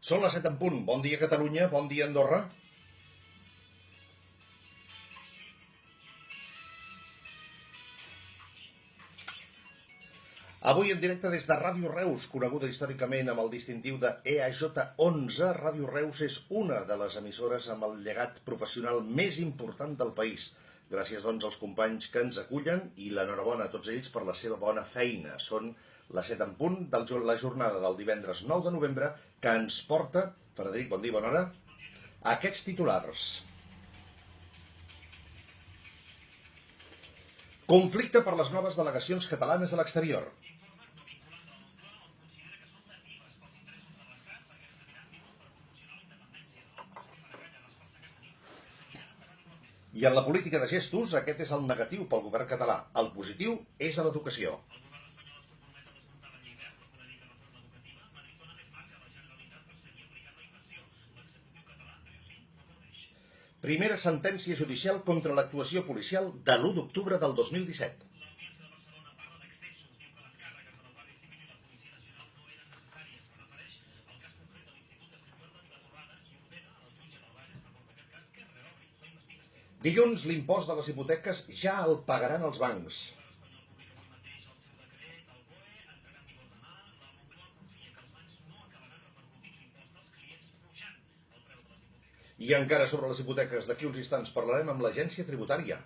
Són les 7 en punt. Bon dia, Catalunya. Bon dia, Andorra. Avui en directe des de Ràdio Reus, coneguda històricament amb el distintiu de EAJ11, Ràdio Reus és una de les emissores amb el llegat professional més important del país. Gràcies, doncs, als companys que ens acullen i l'enhorabona a tots ells per la seva bona feina. Són les 7 en punt de la jornada del divendres 9 de novembre que ens porta, Frederic, bon dia, bona hora, a aquests titulars. Conflicte per les noves delegacions catalanes a l'exterior. I en la política de gestos, aquest és el negatiu pel govern català. El positiu és a l'educació. Primera sentència judicial contra l'actuació policial de l'1 d'octubre del 2017. Dilluns, l'impost de les hipoteques ja el pagaran els bancs. I encara sobre les hipoteques, d'aquí uns instants parlarem amb l'agència tributària.